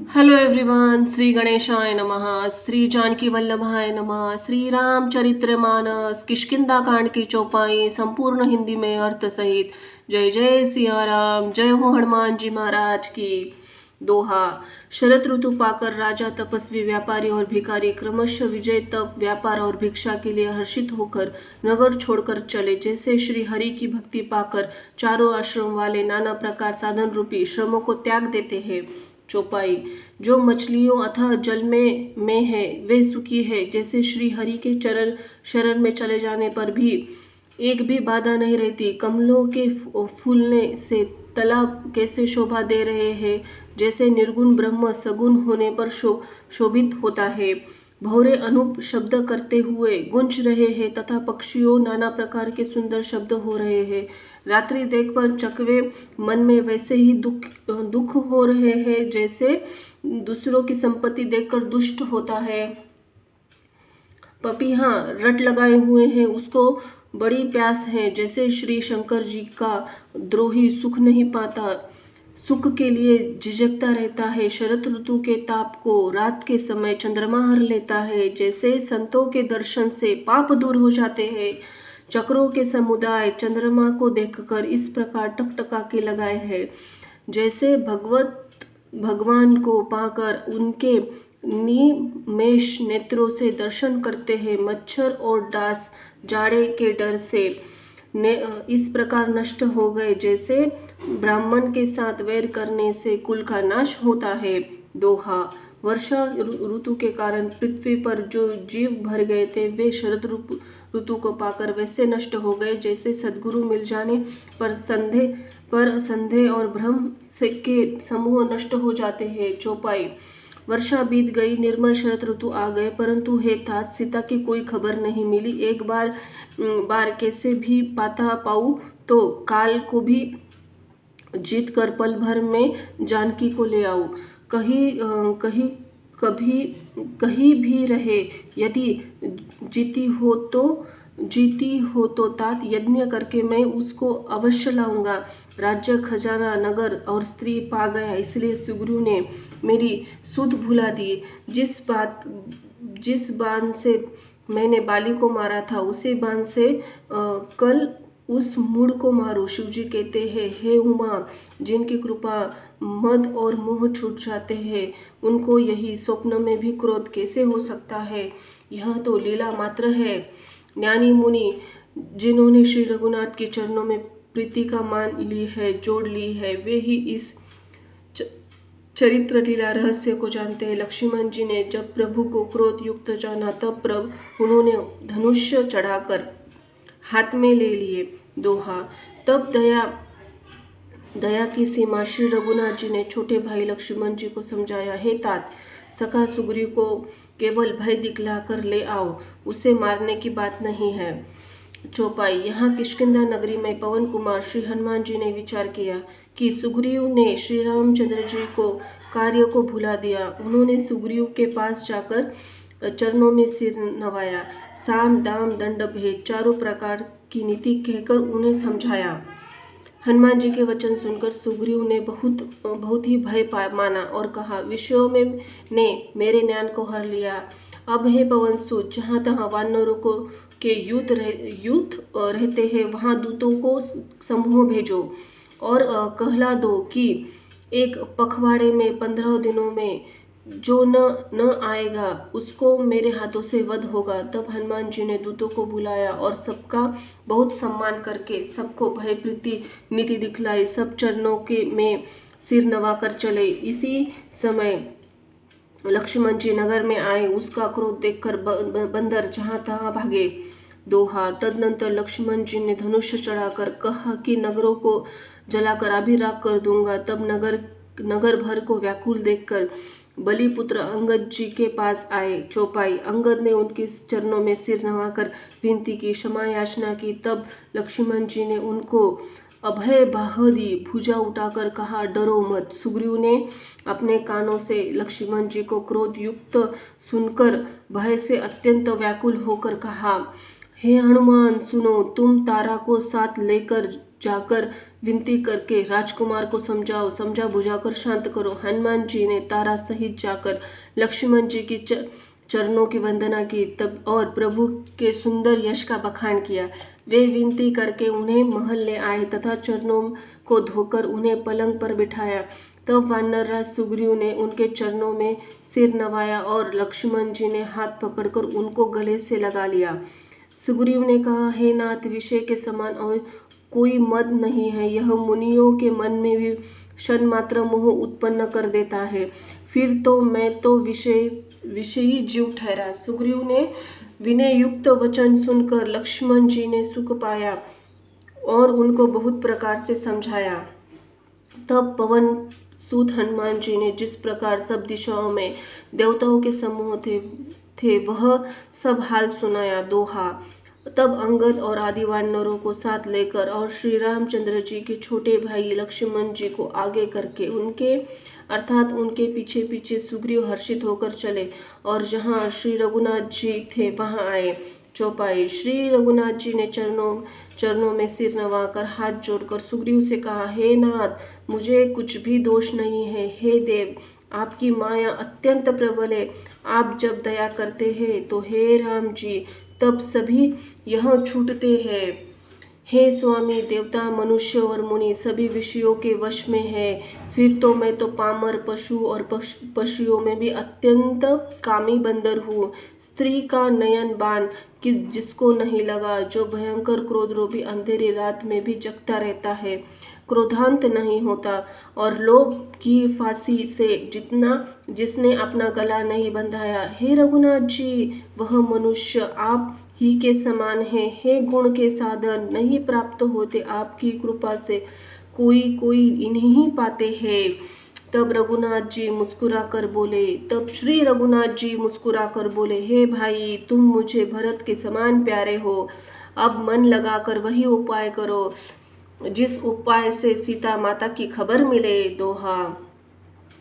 Hello everyone, Shri गणेशाय नमः। श्री जानकी वल्लभाय नमः। श्री रामचरितमानस किष्किंधा कांड की चौपाई संपूर्ण हिंदी में अर्थ सहित। जय जय सिया राम, जय हो हनुमान जी महाराज की। दोहा। शरद ऋतु पाकर राजा, तपस्वी, व्यापारी और भिखारी क्रमशः विजय, तप, व्यापार और भिक्षा के लिए हर्षित होकर नगर छोड़कर चले। जैसे श्री हरि की भक्ति पाकर चारों आश्रम वाले नाना प्रकार साधन रूपी श्रमों को त्याग देते हैं। चौपाई। जो मछलियों अथवा जल में है वे सुखी है। जैसे श्री हरि के चरण शरण में चले जाने पर भी एक भी बाधा नहीं रहती। कमलों के फूलने से तालाब कैसे शोभा दे रहे हैं, जैसे निर्गुण ब्रह्म सगुण होने पर शोभित होता है। भौरे अनूप शब्द करते हुए गूंज रहे हैं तथा पक्षियों नाना प्रकार के सुंदर शब्द हो रहे हैं। रात्रि देखकर चकवे मन में वैसे ही दुख हो रहे हैं जैसे दूसरों की संपत्ति देखकर दुष्ट होता है। पपीहा रट लगाए हुए हैं, उसको बड़ी प्यास है। जैसे श्री शंकर जी का द्रोही सुख नहीं पाता, सुख के लिए झिझकता रहता है। शरद ऋतु के ताप को रात के समय चंद्रमा हर लेता है। जैसे संतों के दर्शन से पाप दूर हो जाते हैं। चक्रों के समुदाय चंद्रमा को देखकर इस प्रकार टकटका के लगाए हैं। जैसे भगवान को पाकर उनके निमेष नेत्रों से दर्शन करते हैं। मच्छर और डांस जाड़े के डर से इस प्रकार नष्ट हो गए, जैसे ब्राह्मण के साथ वैर करने से कुल का नाश होता है। दोहा। वर्षा ऋतु के कारण पृथ्वी पर जो जीव भर गए थे वे शरद ऋतु को पाकर वैसे नष्ट हो गए जैसे सद्गुरु मिल जाने पर संदेह और भ्रम से के समूह नष्ट हो जाते हैं। चौपाई। वर्षा बीत गई, निर्मल शरद ऋतु आ गए, परंतु हे तात सीता की कोई खबर नहीं मिली। एक बार कैसे भी पाता पाऊँ तो काल को भी जीत कर पल भर में जानकी को ले आऊं। कहीं भी रहे, यदि जीती हो तो तात यज्ञ करके मैं उसको अवश्य लाऊंगा। राज्य, खजाना, नगर और स्त्री पा गया, इसलिए सुग्रीव ने मेरी सुध भुला दी। जिस बाण से मैंने बाली को मारा था उसी बाण से कल उस मूढ़ को मारो। शिवजी कहते हैं, हे उमा, जिनकी कृपा मद और मोह छूट जाते हैं उनको यही स्वप्न में भी क्रोध कैसे हो सकता है। यह तो लीला मात्र है। ज्ञानी मुनि जिन्होंने श्री रघुनाथ के चरणों में प्रीति का मान ली है, जोड़ ली है, वे ही इस चरित्र लीला रहस्य को जानते हैं। लक्ष्मण जी ने जब प्रभु को क्रोध युक्त जाना तब उन्होंने धनुष्य चढ़ाकर हाथ में ले लिए। दोहा। तब दया की सीमा श्री रघुनाथ जी ने छोटे भाई लक्ष्मण जी को समझाया। हे तात, सखा सुग्रीव को केवल भय दिखलाकर ले आओ, उसे मारने की बात नहीं है। चौपाई। यहाँ किष्किंधा नगरी में पवन कुमार श्री हनुमान जी ने विचार किया कि सुग्रीव ने श्री रामचंद्र जी को कार्य को भुला दिया। उन्होंने सुग्रीव के पास जाकर चरणों में सिर नवाया, साम दाम दंड भेद चारों प्रकार की नीति कहकर उन्हें समझाया। हनुमान जी के वचन सुनकर सुग्रीव ने बहुत ही भय माना और कहा, विषयों में ने मेरे ज्ञान को हर लिया। अब हे पवन सूत, जहाँ तहाँ वानरों के युद्ध रहते हैं वहाँ दूतों को समूह भेजो और कहला दो कि एक पखवाड़े में 15 दिनों में जो न आएगा उसको मेरे हाथों से वध होगा। तब हनुमान जी ने दूतों को बुलाया और सबका बहुत सम्मान करके सबको भय प्रीति नीति दिखलाई। सब चरणों के में सिर नवाकर चले। इसी समय लक्ष्मण जी नगर में आए। उसका क्रोध देखकर बंदर जहाँ तहाँ भागे। दोहा। तदनंतर लक्ष्मण जी ने धनुष्य चढ़ाकर कहा कि नगरों को जलाकर अभिराग कर दूंगा। तब नगर भर को व्याकुल देखकर बलिपुत्र अंगद जी के पास आए। चौपाई। अंगद ने उनके चरणों में सिर नवाकर विनती की, क्षमा याचना की। तब लक्ष्मण जी ने उनको अभय बाह दी, भुजा उठाकर कहा, डरो मत। सुग्रीव ने अपने कानों से लक्ष्मण जी को क्रोध युक्त सुनकर भय से अत्यंत व्याकुल होकर कहा, हे हनुमान सुनो, तुम तारा को साथ लेकर जाकर विनती करके राजकुमार को समझाओ, समझा बुझाकर शांत करो। हनुमान जी ने तारा सहित जाकर लक्ष्मण जी की चरणों की वंदना की तब और प्रभु के सुंदर यश का बखान किया। वे विनती करके उन्हें महल ले आए तथा चरणों को धोकर उन्हें पलंग पर बिठाया। तब वानरराज सुग्रीव ने उनके चरणों में सिर नवाया और लक्ष्मण जी ने हाथ पकड़कर उनको गले से लगा लिया। सुग्रीव ने कहा, हे नाथ, विषय के समान और कोई मद नहीं है। यह मुनियों के मन में भी क्षण मात्र मोह उत्पन्न कर देता है। फिर तो मैं तो विषयी जीव ठहरा। सुग्रीव ने विनय युक्त वचन सुनकर लक्ष्मण जी ने सुख पाया और उनको बहुत प्रकार से समझाया। तब पवन सूत हनुमान जी ने जिस प्रकार सब दिशाओं में देवताओं के समूह थे वह सब हाल सुनाया। दोहा। तब अंगद और आदि वानरों को साथ लेकर और श्री रामचंद्र जी के छोटे भाई लक्ष्मण जी को आगे करके उनके अर्थात उनके पीछे पीछे सुग्रीव हर्षित होकर चले और जहाँ श्री रघुनाथ जी थे वहाँ आए। चौपाई। श्री रघुनाथ जी ने चरणों में सिर नवाकर हाथ जोड़कर सुग्रीव से कहा, हे नाथ, मुझे कुछ भी दोष नहीं है। हे देव, आपकी माया अत्यंत प्रबल है। आप जब दया करते हैं तो हे राम जी तब सभी यह छूटते हैं। हे स्वामी, देवता, मनुष्य और मुनि सभी विषयों के वश में है। फिर तो मैं तो पामर पशु और पशुओं में भी अत्यंत कामी बंदर हूँ। स्त्री का नयन बाण कि जिसको नहीं लगा, जो भयंकर क्रोधरूपी अंधेरी रात में भी जगता रहता है, क्रोधांत नहीं होता, और लोभ की फांसी से जिसने अपना गला नहीं बंधाया। हे रघुनाथ जी, वह मनुष्य आप ही के समान है। हे गुण के साधन, नहीं प्राप्त होते आपकी कृपा से, कोई इन्हीं पाते हैं। तब श्री रघुनाथ जी मुस्कुरा कर बोले, हे भाई, तुम मुझे भरत के समान प्यारे हो। अब मन लगाकर वही उपाय करो जिस उपाय से सीता माता की खबर मिले। दोहा।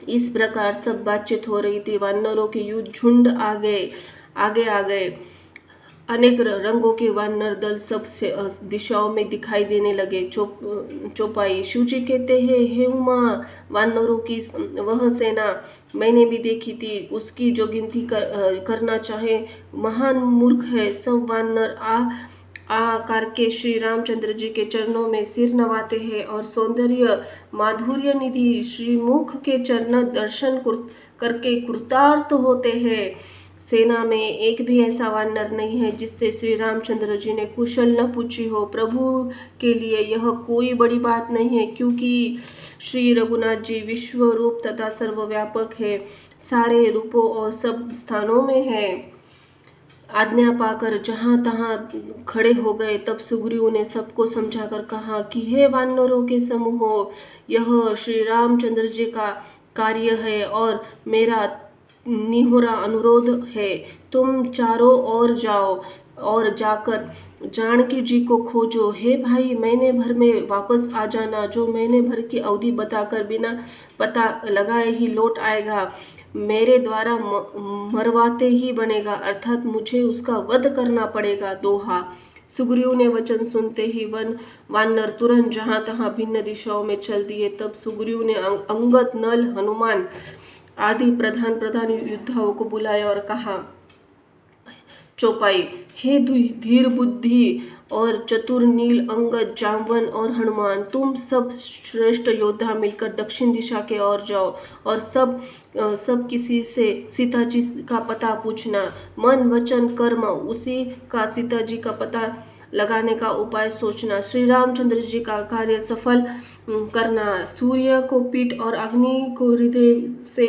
इस प्रकार सब बातचीत हो रही थी। वानरों के युद्ध झुंड आगे आ गए। अनेक रंगों के वानर दल सब दिशाओं में दिखाई देने लगे। चौपाई। शिवजी कहते हैं, हे उमा, वानरों की वह सेना मैंने भी देखी थी। उसकी जो गिनती करना चाहे महान मूर्ख है। सब वानर आ करके श्री रामचंद्र जी के चरणों में सिर नवाते हैं और सौंदर्य माधुर्य निधि श्रीमुख के चरण दर्शन करके कृतार्थ होते हैं। सेना में एक भी ऐसा वानर नहीं है जिससे श्री रामचंद्र जी ने कुशल न पूछी हो। प्रभु के लिए यह कोई बड़ी बात नहीं है, क्योंकि श्री रघुनाथ जी विश्व रूप तथा सर्वव्यापक है, सारे रूपों और सब स्थानों में है। आज्ञा पाकर जहाँ तहाँ खड़े हो गए। तब सुग्रीव ने सबको समझाकर कहा कि हे वानरों के समूह, यह श्री रामचंद्र जी का कार्य है और मेरा निहोरा अनुरोध है। तुम चारों ओर जाओ और जाकर जानकी जी को खोजो। हे भाई, महीने भर में वापस आ जाना। जो महीने भर की अवधि बताकर बिना पता लगाए ही लौट आएगा, मेरे द्वारा मरवाते ही बनेगा, अर्थात मुझे उसका वध करना पड़ेगा। दोहा। सुग्रीव ने वचन सुनते ही वानर तुरंत जहाँ तहाँ भिन्न दिशाओं में चल दिए। तब सुग्रीव ने अंगद, नल, हनुमान आदि प्रधान योद्धाओं को बुलाया और कहा। चौपाई। हे धीर बुद्धि और चतुर नील, अंगद, जाम्बवन और हनुमान, तुम सब श्रेष्ठ योद्धा मिलकर दक्षिण दिशा के ओर जाओ और सब किसी से सीता जी का पता पूछना। मन, वचन, कर्म उसी का सीता जी का पता लगाने का उपाय सोचना। श्री रामचंद्र जी का कार्य सफल करना। सूर्य को पीठ और अग्नि को हृदय से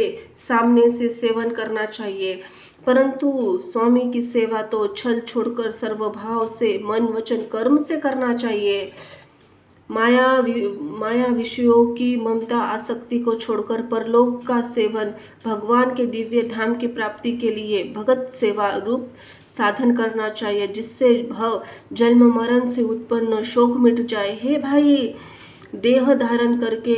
सामने से सेवन करना चाहिए, परंतु स्वामी की सेवा तो छल छोड़कर सर्वभाव से मन, वचन, कर्म से करना चाहिए। माया विषयों की ममता आसक्ति को छोड़कर परलोक का सेवन, भगवान के दिव्य धाम की प्राप्ति के लिए भगत सेवा रूप साधन करना चाहिए, जिससे भव जन्म मरण से उत्पन्न शोक मिट जाए। हे भाई, देह धारण करके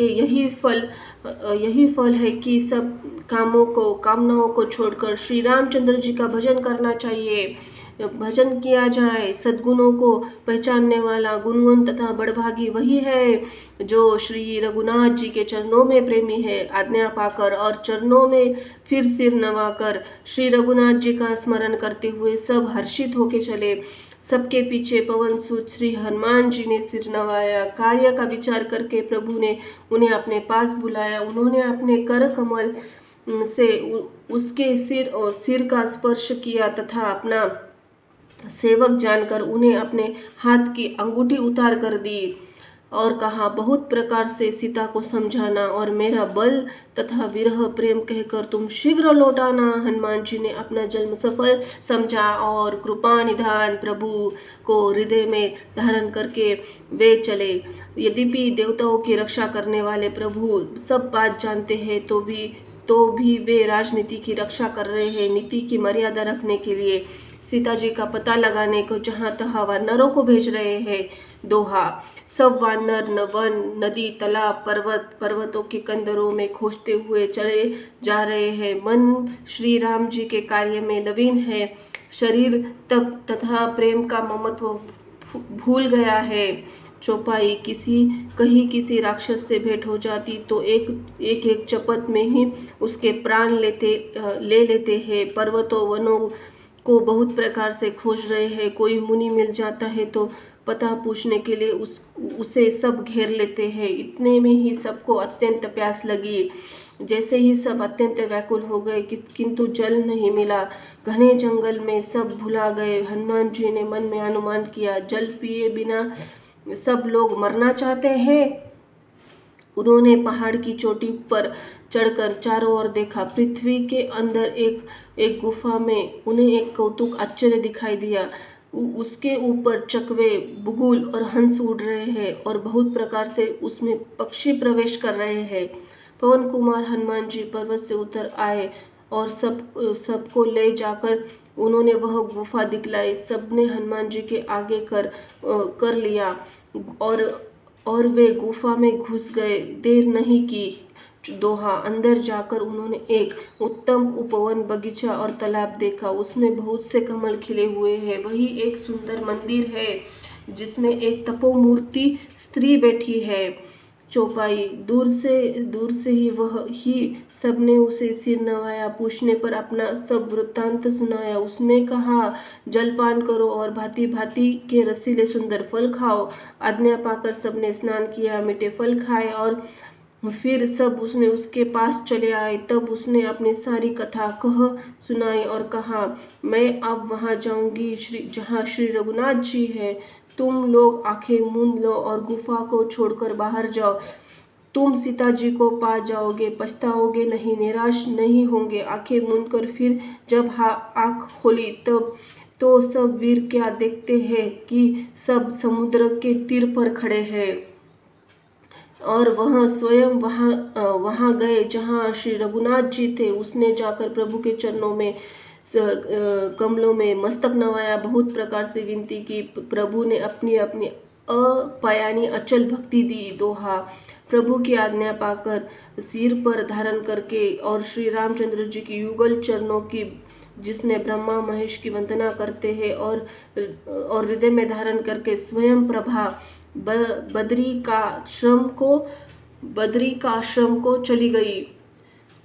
यही फल है कि सब कामनाओं को छोड़कर श्री रामचंद्र जी का भजन करना चाहिए। भजन किया जाए। सद्गुणों को पहचानने वाला गुणवान तथा बड़भागी वही है जो श्री रघुनाथ जी के चरणों में प्रेमी है। आज्ञा पाकर और चरणों में फिर सिर नवाकर श्री रघुनाथ जी का स्मरण करते हुए सब हर्षित होके चले। सबके पीछे पवन सुत श्री हनुमान जी ने सिर नवाया। कार्य का विचार करके प्रभु ने उन्हें अपने पास बुलाया। उन्होंने अपने कर कमल से उसके सिर का स्पर्श किया तथा अपना सेवक जानकर उन्हें अपने हाथ की अंगूठी उतार कर दी और कहा, बहुत प्रकार से सीता को समझाना और मेरा बल तथा विरह प्रेम कहकर तुम शीघ्र लौट आना। हनुमान जी ने अपना जन्म सफल समझा और कृपा निधान प्रभु को हृदय में धारण करके वे चले। यद्यपि देवताओं की रक्षा करने वाले प्रभु सब बात जानते हैं तो भी वे राजनीति की रक्षा कर रहे हैं। नीति की मर्यादा रखने के लिए सीता जी का पता लगाने को जहाँ तहाँ वानरों को भेज रहे हैं। दोहा, सब वानर वन नदी तालाब पर्वतों के कंदरों में खोजते हुए चले जा रहे हैं। मन श्री राम जी के कार्य में लवीन है। शरीर तक तथा प्रेम का ममत्व भूल गया है। चौपाई, कहीं किसी राक्षस से भेंट हो जाती तो एक चपत में ही उसके प्राण ले लेते हैं। पर्वतों वनों को बहुत प्रकार से खोज रहे हैं। कोई मुनि मिल जाता है तो पता पूछने के लिए उसे सब घेर लेते हैं। इतने में ही सबको अत्यंत प्यास लगी। जैसे ही सब अत्यंत व्याकुल हो गए किंतु जल नहीं मिला। घने जंगल में सब भुला गए। हनुमान जी ने मन में अनुमान किया, जल पिए बिना सब लोग मरना चाहते हैं। उन्होंने पहाड़ की चोटी पर चढ़कर चारों ओर देखा। पृथ्वी के अंदर एक गुफा में उन्हें एक कौतुक आश्चर्य दिखाई दिया। उसके ऊपर चकवे, बुगुल और हंस उड़ रहे हैं और बहुत प्रकार से उसमें पक्षी प्रवेश कर रहे हैं। पवन कुमार हनुमान जी पर्वत से उतर आए और सबको ले जाकर उन्होंने वह गुफा दिखलाई। सबने हनुमान जी के आगे कर लिया और वे गुफा में घुस गए। देर नहीं की। दोहा, अंदर जाकर उन्होंने एक उत्तम उपवन, बगीचा और तालाब देखा। उसमें बहुत से कमल खिले हुए हैं। वही एक सुंदर मंदिर है जिसमें एक तपोमूर्ति स्त्री बैठी है। चौपाई, दूर से ही सबने उसे सिर नवाया। पूछने पर अपना सब वृत्तांत सुनाया। उसने कहा, जलपान करो और भांति भांति के रसीले सुंदर फल खाओ। आज्ञा पाकर सबने स्नान किया, मीठे फल खाए और फिर सब उसके पास चले आए। तब उसने अपनी सारी कथा कह सुनाई और कहा, मैं अब वहाँ जाऊंगी जहाँ श्री रघुनाथ जी है। तुम लोग आंखें मूंद लो और गुफा को छोड़कर बाहर जाओ। तुम सीता जी को पा जाओगे, पछताओगे नहीं, निराश नहीं होंगे। आंखें मूंदकर फिर जब आँख खोली तब तो सब वीर क्या देखते हैं कि सब समुद्र के तीर पर खड़े हैं और वह स्वयं वहाँ गए जहाँ श्री रघुनाथ जी थे। उसने जाकर प्रभु के चरणों में कमलों में मस्तक नवाया, बहुत प्रकार से विनती की। प्रभु ने अपनी अपनी अपयानी अचल भक्ति दी। दोहा, प्रभु की आज्ञा पाकर सिर पर धारण करके और श्री रामचंद्र जी की युगल चरणों की, जिसने ब्रह्मा महेश की वंदना करते हैं और हृदय में धारण करके स्वयं प्रभा बद्री का आश्रम को चली गई।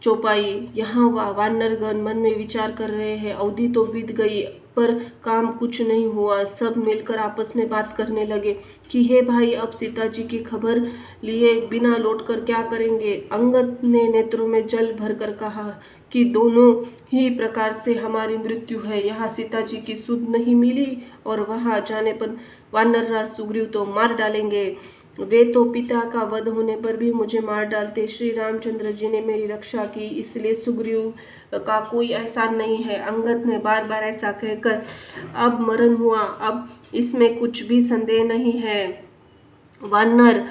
चौपाई, यहाँ वानरगण मन में विचार कर रहे हैं। अवधि तो बीत गई पर काम कुछ नहीं हुआ। सब मिलकर आपस में बात करने लगे कि हे भाई, अब सीता जी की खबर लिए बिना लौटकर क्या करेंगे। अंगद ने नेत्रों में जल भरकर कहा कि दोनों ही प्रकार से हमारी मृत्यु है। यहाँ सीता जी की सुध नहीं मिली और वहाँ जाने पर वानरराज सुग्रीव तो मार डालेंगे। वे तो पिता का वध होने पर भी मुझे मार डालते। श्री रामचंद्र जी ने मेरी रक्षा की, इसलिए सुग्रीव का कोई एहसान नहीं है। अंगद ने बार बार ऐसा कहकर अब मरण हुआ, अब इसमें कुछ भी संदेह नहीं है। वानर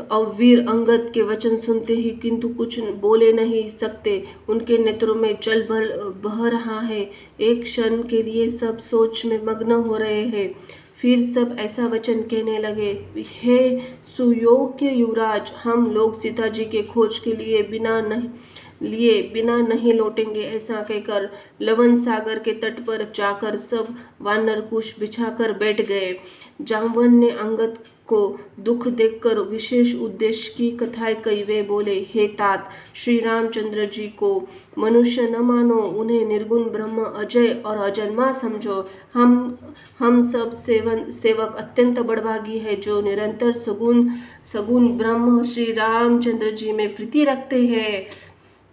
और वीर अंगद के वचन सुनते ही किंतु कुछ बोले नहीं सकते। उनके नेत्रों में जल बह रहा है। एक क्षण के लिए सब सोच में मग्न हो रहे हैं। फिर सब ऐसा वचन कहने लगे, हे सुयोग्य युवराज, हम लोग सीता जी के खोज के लिए लिए बिना नहीं लौटेंगे। ऐसा कहकर लवण सागर के तट पर जाकर सब वानर कुश बिछाकर बैठ गए। जाम्बवन ने अंगद को दुख देखकर विशेष उद्देश्य की कथाएं कही। वे बोले, हे तात, श्री रामचंद्र जी को मनुष्य न मानो, उन्हें निर्गुण ब्रह्म अजय और अजन्मा समझो। हम सब सेवक अत्यंत बड़भागी है जो निरंतर सगुण ब्रह्म श्री रामचंद्र जी में प्रीति रखते हैं।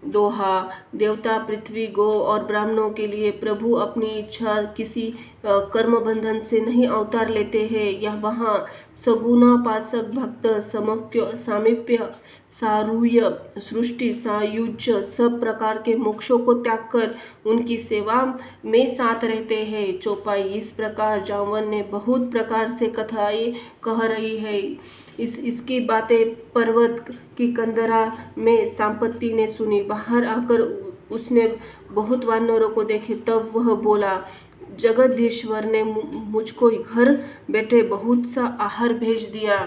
दोहा, देवता, पृथ्वी, गौ और ब्राह्मणों के लिए प्रभु अपनी इच्छा किसी कर्म बंधन से नहीं अवतार लेते हैं। या वहाँ सगुणापासक भक्त सामीप्य, सारूह्य, सृष्टि, सायुज्य सब प्रकार के मोक्षों को त्याग कर उनकी सेवा में साथ रहते हैं। चौपाई, इस प्रकार जाम्बवन ने बहुत प्रकार से कथाएं कह रही है। इसकी बातें पर्वत की कंदरा में संपत्ति ने सुनी। बाहर आकर उसने बहुत वानरों को देखे। तब वह बोला, जगदीश्वर ने मुझको घर बैठे बहुत सा आहार भेज दिया।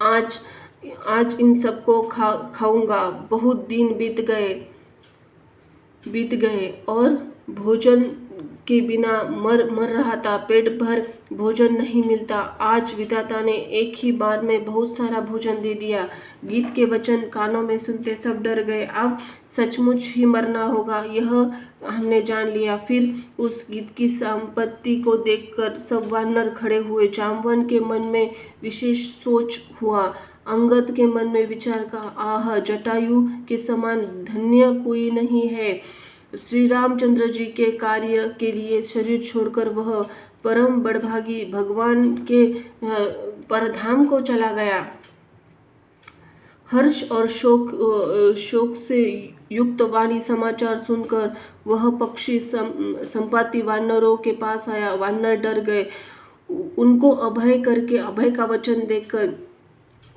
आज इन सबको खाऊंगा। बहुत दिन बीत गए और भोजन के बिना मर रहा था। पेट भर भोजन नहीं मिलता। आज विधाता ने एक ही बार में बहुत सारा भोजन दे दिया। गीत के वचन कानों में सुनते सब डर गए। अब सचमुच ही मरना होगा, यह हमने जान लिया। फिर उस गीत की संपत्ति को देखकर सब वानर खड़े हुए। जाम्बवन के मन में विशेष सोच हुआ। अंगद के मन में विचार का, आह, जटायु के समान धन्य कोई नहीं है। श्री रामचंद्र जी के कार्य के लिए शरीर छोड़कर वह परम बड़भागी भगवान के परधाम को चला गया। हर्ष और शोक से युक्त वाणी समाचार सुनकर वह पक्षी संपाति वानरों के पास आया। वानर डर गए। उनको अभय करके अभय का वचन देकर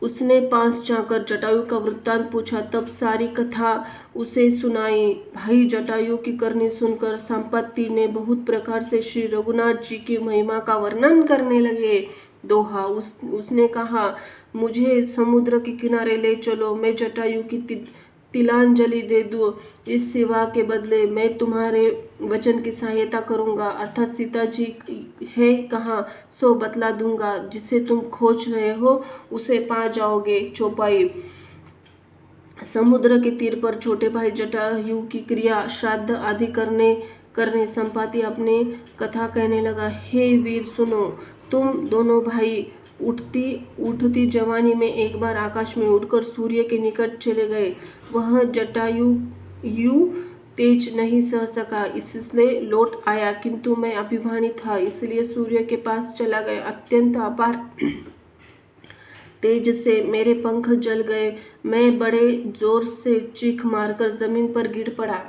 उसने पास जाकर जटायु का वृत्तांत पूछा। तब सारी कथा उसे सुनाई। भाई जटायु की करनी सुनकर संपत्ति ने बहुत प्रकार से श्री रघुनाथ जी की महिमा का वर्णन करने लगे। दोहा, उसने कहा, मुझे समुद्र के किनारे ले चलो, मैं जटायु की तिलांजलि दे दूं। इस सेवा के बदले मैं तुम्हारे वचन की सहायता करूंगा। अर्थात सीता जी है कहाँ सो बतला दूंगा। जिसे तुम खोज रहे हो उसे पा जाओगे। चौपाई, समुद्र के तीर पर छोटे भाई जटायु की क्रिया श्राद्ध आदि करने संपाति अपने कथा कहने लगा। हे वीर, सुनो, तुम दोनों भाई उठती जवानी में एक बार आकाश में उड़कर सूर्य के निकट चले गए। वह जटायु तेज नहीं सह सका, इसलिए लौट आया, किंतु मैं अभिमानी था, इसलिए सूर्य के पास चला गया। अत्यंत अपार तेज से मेरे पंख जल गए। मैं बड़े जोर से चीख मारकर जमीन पर गिर पड़ा।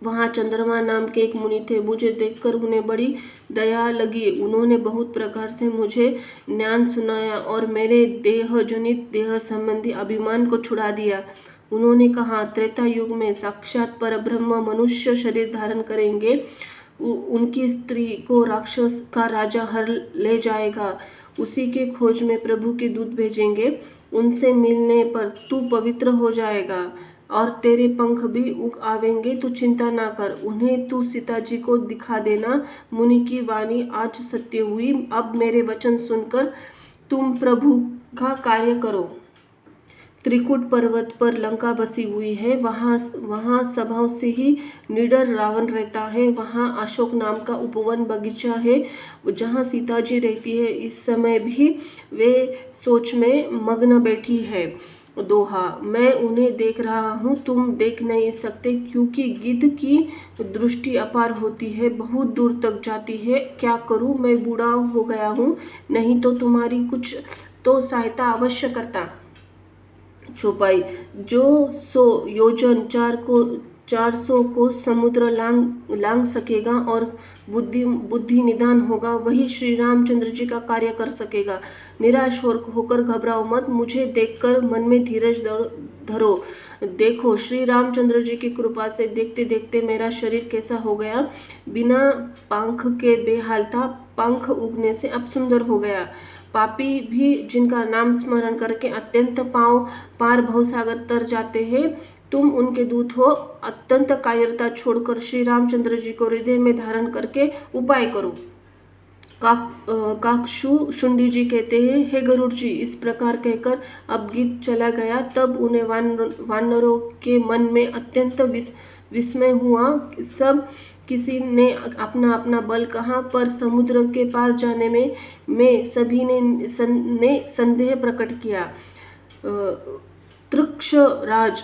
वहाँ चंद्रमा नाम के एक मुनि थे। मुझे देखकर उन्हें बड़ी दया लगी। उन्होंने बहुत प्रकार से मुझे ज्ञान सुनाया और मेरे देह संबंधी अभिमान को छुड़ा दिया। उन्होंने कहा, त्रेता युग में साक्षात परब्रह्म मनुष्य शरीर धारण करेंगे। उनकी स्त्री को राक्षस का राजा हर ले जाएगा। उसी के खोज में प्रभु के दूत भेजेंगे। उनसे मिलने पर तू पवित्र हो जाएगा और तेरे पंख भी उग आवेंगे। तू चिंता ना कर, उन्हें तू सीता जी को दिखा देना। मुनि की वाणी आज सत्य हुई। अब मेरे वचन सुनकर तुम प्रभु का कार्य करो। त्रिकुट पर्वत पर लंका बसी हुई है। वहाँ स्वभाव से ही निडर रावण रहता है। वहाँ अशोक नाम का उपवन बगीचा है जहाँ सीता जी रहती है। इस समय भी वे सोच में मग्न बैठी है। दोहा, मैं उन्हें देख रहा हूँ, तुम देख नहीं सकते, क्योंकि गिद्ध की दृष्टि अपार होती है, बहुत दूर तक जाती है। क्या करूँ, मैं बूढ़ा हो गया हूँ, नहीं तो तुम्हारी कुछ तो सहायता अवश्य करता। चौपाई, जो 100 योजन 400 को समुद्र लांग सकेगा और बुद्धि निदान होगा, वही श्री रामचंद्र जी का कार्य कर सकेगा। निराश होकर घबराओ मत, मुझे देखकर मन में धीरज धरो। देखो, श्री रामचंद्र जी की कृपा से देखते देखते मेरा शरीर कैसा हो गया। बिना पंख के बेहाल था, पंख उगने से अब सुंदर हो गया। पापी भी जिनका नाम स्मरण करके अत्यंत पार भवसागर तर जाते हैं, तुम उनके दूत हो। अत्यंत कायरता छोड़कर श्री रामचंद्र जी को हृदय में धारण करके उपाय करो। काकशु शुंडी जी कहते हैं, हे गरुड़ जी, इस प्रकार कहकर अब गीत चला गया। तब उन्हें वानरों के मन में अत्यंत विस्मय हुआ। सब किसी ने अपना अपना बल कहा, पर समुद्र के पार जाने में सभी ने संदेह प्रकट किया। रुक्षराज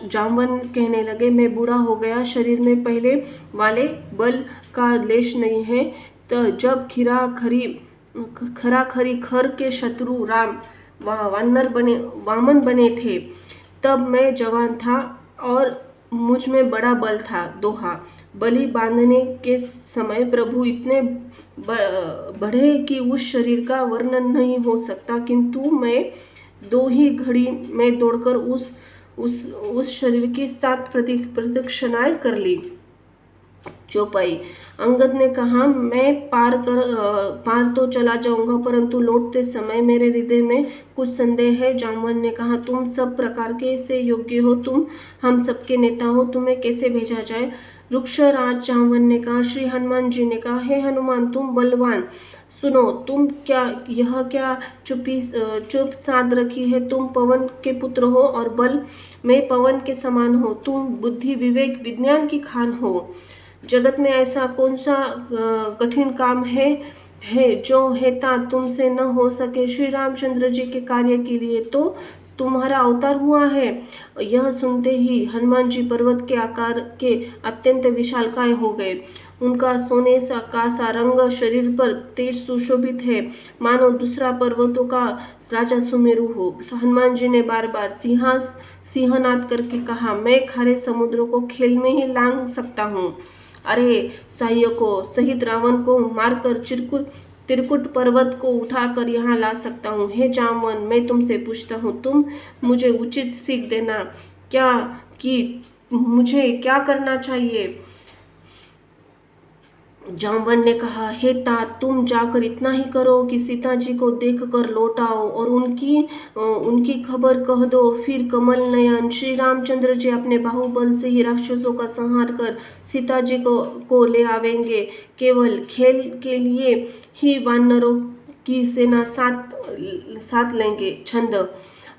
जाम्बवन कहने लगे, मैं बूढ़ा हो गया, शरीर में पहले वाले बल का लेश नहीं है। तो जब खरा खरी खर के शत्रु राम वामन बने थे, तब मैं जवान था और मुझ में बड़ा बल था। दोहा, बलि बांधने के समय प्रभु इतने बढ़े कि उस शरीर का वर्णन नहीं हो सकता, किंतु मैं 2 ही घड़ी में दौड़कर उस शरीर की 7 प्रदक्षिणाएं कर ली। चौपाई। अंगद ने कहा, मैं पार तो चला जाऊंगा, परंतु लौटते समय मेरे हृदय में कुछ संदेह है। जाम्बवन ने कहा, तुम सब प्रकार के से योग्य हो, तुम हम सबके नेता हो, तुम्हें कैसे भेजा जाए। रुक्षराज जाम्बवन ने कहा, श्री हनुमान जी ने कहा, हे हनुमान, तुम बलवान, सुनो, तुम क्या चुप साध रखी है। तुम पवन के पुत्र हो और बल में पवन के समान हो। तुम बुद्धि विवेक विज्ञान की खान हो। जगत में ऐसा कौन सा कठिन काम है जो हेता तुमसे न हो सके। श्री रामचंद्र जी के कार्य के लिए तो तुम्हारा अवतार हुआ है। यह सुनते ही हनुमान जी पर्वत के आकार के अत्यंत विशालकाय हो गए। उनका सोने का सा रंग शरीर पर तेज सुशोभित है, मानो दूसरा पर्वतों का राजा सुमेरु हो। हनुमान जी ने बार बार सिंहनाद करके कहा, मैं खारे समुद्र को खेल में ही लांग सकता हूँ। अरे सहायकों सहित रावण को मारकर त्रिकुट पर्वत को उठाकर यहाँ ला सकता हूँ। हे जाम्बवन, मैं तुमसे पूछता हूँ, तुम मुझे उचित सीख देना कि मुझे क्या करना चाहिए। जाम्बवन ने कहा, हे तात, तुम जाकर इतना ही करो कि सीता जी को देखकर लौट आओ और उनकी खबर कह दो। फिर कमल नयन श्री रामचंद्र जी अपने बाहुबल से ही राक्षसों का संहार कर सीता जी को ले आवेंगे। केवल खेल के लिए ही वानरों की सेना साथ लेंगे। छंद।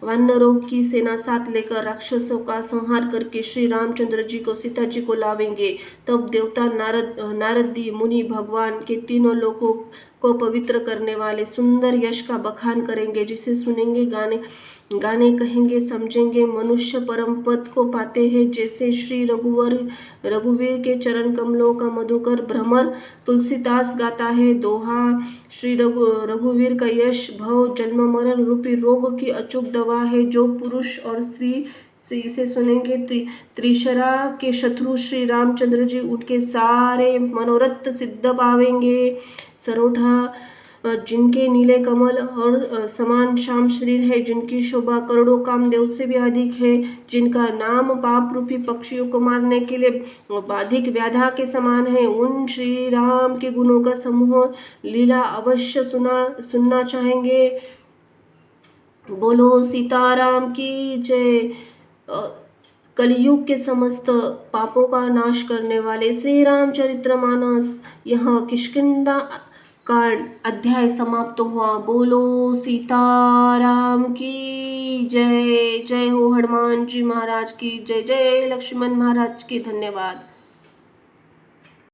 वानरों की सेना साथ लेकर राक्षसों का संहार करके श्री रामचंद्र जी को सीता जी को लावेंगे। तब देवता नारदी मुनि भगवान के तीनों लोकों को पवित्र करने वाले सुंदर यश का बखान करेंगे, जिसे सुनेंगे, गाने कहेंगे, समझेंगे। मनुष्य परम पद को पाते हैं, जैसे श्री रघुवीर के चरण कमलों का मधुकर भ्रमर तुलसीदास गाता है। दोहा, श्री रघुवीर का यश भव जन्म मरण रूपी रोग की अचूक दवा है। जो पुरुष और स्त्री से इसे सुनेंगे, त्रिशरा के शत्रु श्री रामचंद्र जी उनके सारे मनोरथ सिद्ध पावेंगे। सरोठा, जिनके नीले कमल और समान श्याम शरीर है, जिनकी शोभा करोड़ों कामदेव से भी अधिक है, जिनका नाम पाप रूपी पक्षियों को मारने के लिए बाधिक व्याधा के समान है, उन श्री राम के गुणों का समूह लीला अवश्य सुनना चाहेंगे। बोलो सीताराम की जय। कलयुग के समस्त पापों का नाश करने वाले श्री रामचरितमानस यह किष्किंधा कांड अध्याय समाप्त हुआ। बोलो सीताराम की जय। जय हो हनुमान जी महाराज की जय। जय लक्ष्मण महाराज की। धन्यवाद।